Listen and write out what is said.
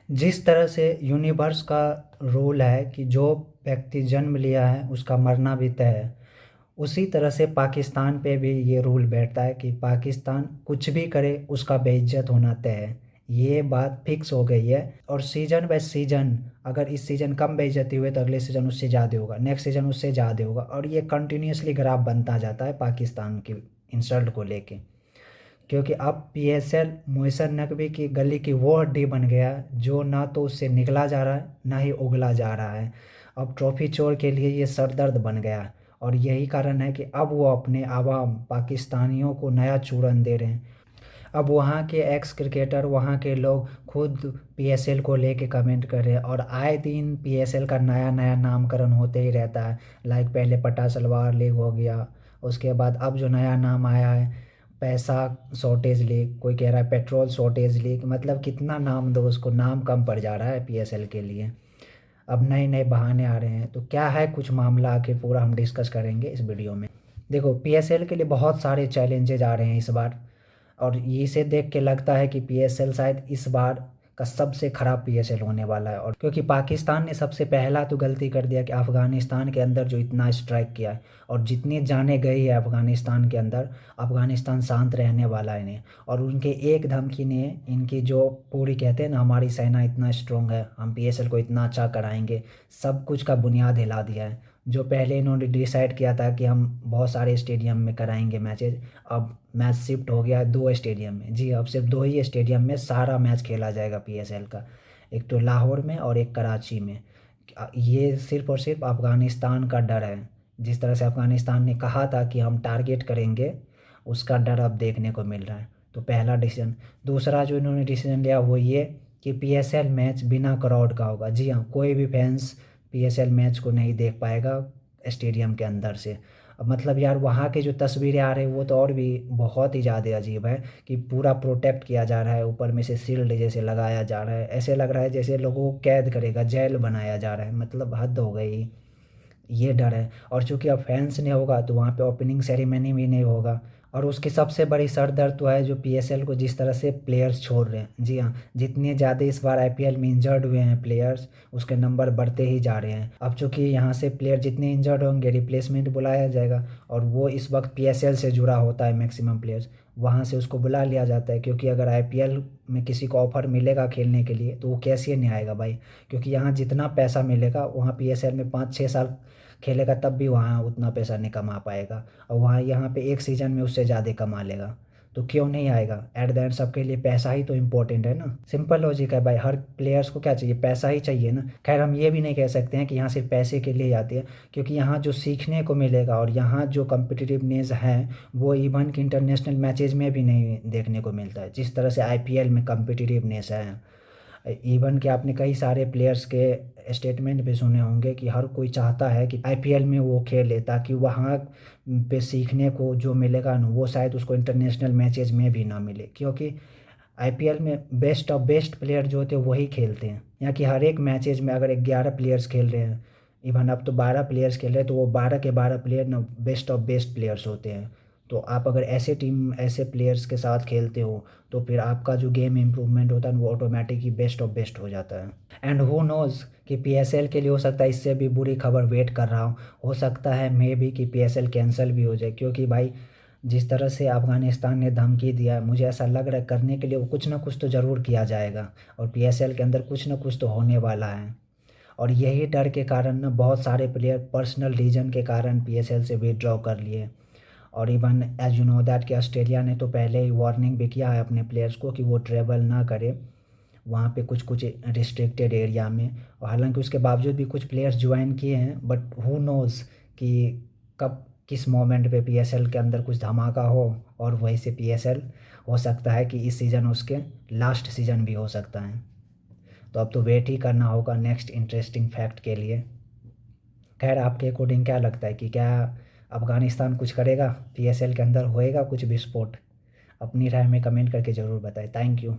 जिस तरह से यूनिवर्स का रूल है कि जो व्यक्ति जन्म लिया है उसका मरना भी तय है, उसी तरह से पाकिस्तान पे भी ये रूल बैठता है कि पाकिस्तान कुछ भी करे उसका बेइज्जत होना तय है। ये बात फिक्स हो गई है। और सीजन बाय सीजन, अगर इस सीजन कम बेइज्जती हुई तो अगले सीजन उससे ज़्यादा होगा, नेक्स्ट सीजन उससे ज़्यादा होगा, और ये कंटिन्यूसली ग्राफ बनता जाता है पाकिस्तान की इंसल्ट को लेके। क्योंकि अब पीएसएल मोहसिन नकवी की गली की वो हड्डी बन गया जो ना तो उससे निकला जा रहा है ना ही उगला जा रहा है। अब ट्रॉफी चोर के लिए ये सरदर्द बन गया है, और यही कारण है कि अब वो अपने आवाम पाकिस्तानियों को नया चूरन दे रहे हैं। अब वहाँ के एक्स क्रिकेटर, वहाँ के लोग खुद पीएसएल को लेके कमेंट कर रहे हैं, और आए दिन पीएसएल का नया नया नामकरण होते ही रहता है। लाइक पहले पटा सलवार लीग हो गया, उसके बाद अब जो नया नाम आया है पैसा शॉर्टेज लीग, कोई कह रहा है पेट्रोल शॉर्टेज लीग। मतलब कितना नाम दो उसको, नाम कम पड़ जा रहा है पीएसएल के लिए। अब नए नए बहाने आ रहे हैं। तो क्या है कुछ मामला आखिर, पूरा हम डिस्कस करेंगे इस वीडियो में। देखो, पीएसएल के लिए बहुत सारे चैलेंजेज आ रहे हैं इस बार, और इसे देख के लगता है कि पीएसएल शायद इस बार का सबसे खराब पीएसएल होने वाला है। और क्योंकि पाकिस्तान ने सबसे पहला तो गलती कर दिया कि अफ़गानिस्तान के अंदर जो इतना स्ट्राइक किया है, और जितनी जाने गई है अफ़गानिस्तान के अंदर, अफ़गानिस्तान शांत रहने वाला है नहीं। और उनके एक धमकी ने इनकी जो पूरी, कहते हैं ना हमारी सेना इतना स्ट्रांग है, हम पीएसएल को इतना अच्छा कराएंगे, सब कुछ का बुनियाद हिला दिया है। जो पहले इन्होंने डिसाइड किया था कि हम बहुत सारे स्टेडियम में कराएंगे मैचेज, अब मैच शिफ्ट हो गया है 2 स्टेडियम में। जी, अब सिर्फ 2 ही स्टेडियम में सारा मैच खेला जाएगा पीएसएल का, एक तो लाहौर में और एक कराची में। ये सिर्फ और सिर्फ अफ़गानिस्तान का डर है। जिस तरह से अफ़गानिस्तान ने कहा था कि हम टारगेट करेंगे, उसका डर अब देखने को मिल रहा है। तो पहला डिसीजन। दूसरा जो इन्होंने डिसीजन लिया वो ये कि पीएसएल मैच बिना क्राउड का होगा। जी हाँ, कोई भी फैंस पीएसएल मैच को नहीं देख पाएगा स्टेडियम के अंदर से। अब मतलब यार, वहाँ की जो तस्वीरें आ रही हैं वो तो और भी बहुत ही ज़्यादा अजीब है कि पूरा प्रोटेक्ट किया जा रहा है, ऊपर में से शील्ड जैसे लगाया जा रहा है, ऐसे लग रहा है जैसे लोगों को कैद करेगा, जेल बनाया जा रहा है। मतलब हद हो गई, ये डर है। और चूंकि अब फैंस नहीं होगा तो वहाँ पे ओपनिंग सेरेमनी भी नहीं होगा। और उसकी सबसे बड़ी सर दर्द तो है जो पीएसएल को जिस तरह से प्लेयर्स छोड़ रहे हैं। जी हाँ, जितने ज़्यादा इस बार आईपीएल में इंजर्ड हुए हैं प्लेयर्स, उसके नंबर बढ़ते ही जा रहे हैं। अब चूंकि यहाँ से प्लेयर जितने इंजर्ड होंगे रिप्लेसमेंट बुलाया जाएगा, और वो इस वक्त पीएसएल से जुड़ा होता है मैक्सिमम प्लेयर्स, वहाँ से उसको बुला लिया जाता है। क्योंकि अगर आईपीएल में किसी को ऑफर मिलेगा खेलने के लिए तो वो कैसे नहीं आएगा भाई। क्योंकि यहाँ जितना पैसा मिलेगा वहाँ पीएसएल में 5-6 साल खेलेगा तब भी वहाँ उतना पैसा नहीं कमा पाएगा, और वहाँ यहाँ पे एक सीज़न में उससे ज़्यादा कमा लेगा। तो क्यों नहीं आएगा? एट द एंड सबके लिए पैसा ही तो इम्पोर्टेंट है ना। सिंपल लॉजिक है भाई, हर प्लेयर्स को क्या चाहिए? पैसा ही चाहिए ना। खैर, हम ये भी नहीं कह सकते हैं कि यहाँ सिर्फ पैसे के लिए आती है, क्योंकि यहाँ जो सीखने को मिलेगा और यहाँ जो कम्पिटिटिवनेस है वो इवन कि इंटरनेशनल मैचेज में भी नहीं देखने को मिलता है जिस तरह से आईपीएल में कम्पिटिटिवनेस है। इवन कि आपने कई सारे प्लेयर्स के स्टेटमेंट भी सुने होंगे कि हर कोई चाहता है कि आईपीएल में वो खेले, ताकि वहाँ पे सीखने को जो मिलेगा ना वो शायद उसको इंटरनेशनल मैचेज में भी ना मिले। क्योंकि आईपीएल में बेस्ट ऑफ बेस्ट प्लेयर जो होते हैं वही खेलते हैं। यहाँ की हर एक मैचेज में अगर 11 प्लेयर्स खेल रहे हैं, इवन अब तो 12 प्लेयर्स खेल रहे हैं, तो वो 12 के 12 प्लेयर ना बेस्ट ऑफ बेस्ट प्लेयर्स होते हैं। तो आप अगर ऐसे टीम ऐसे प्लेयर्स के साथ खेलते हो तो फिर आपका जो गेम इम्प्रूवमेंट होता है वो automatic he best of best हो जाता है। एंड हु नोज़ कि पीएसएल के लिए हो सकता है इससे भी बुरी खबर वेट कर रहा हो सकता है मे भी कि पीएसएल कैंसिल भी हो जाए। क्योंकि भाई, जिस तरह से अफ़गानिस्तान ने धमकी दिया है, मुझे ऐसा लग रहा है करने के लिए वो कुछ ना कुछ तो ज़रूर किया जाएगा, और पीएसएल के अंदर कुछ ना कुछ तो होने वाला है। और यही डर के कारण ना बहुत सारे प्लेयर पर्सनल रीजन के कारण पीएसएल से विड्रॉ कर लिए। और even as you know that कि ऑस्ट्रेलिया ने तो पहले ही वार्निंग भी किया है अपने प्लेयर्स को कि वो ट्रेवल ना करे वहाँ पे कुछ कुछ रिस्ट्रिक्टेड एरिया में। और हालांकि उसके बावजूद भी कुछ प्लेयर्स ज्वाइन किए हैं, बट हु नोज़ कि कब किस मोमेंट पे पीएसएल के अंदर कुछ धमाका हो, और वहीं से पीएसएल हो सकता है कि इस सीज़न उसके लास्ट सीज़न भी हो सकता है। तो अब तो वेट ही करना होगा नेक्स्ट इंटरेस्टिंग फैक्ट के लिए। खैर, आपके अकॉर्डिंग क्या लगता है कि क्या अफ़गानिस्तान कुछ करेगा, पीएसएल के अंदर होएगा कुछ भी स्पोर्ट? अपनी राय में कमेंट करके ज़रूर बताएं। Thank you.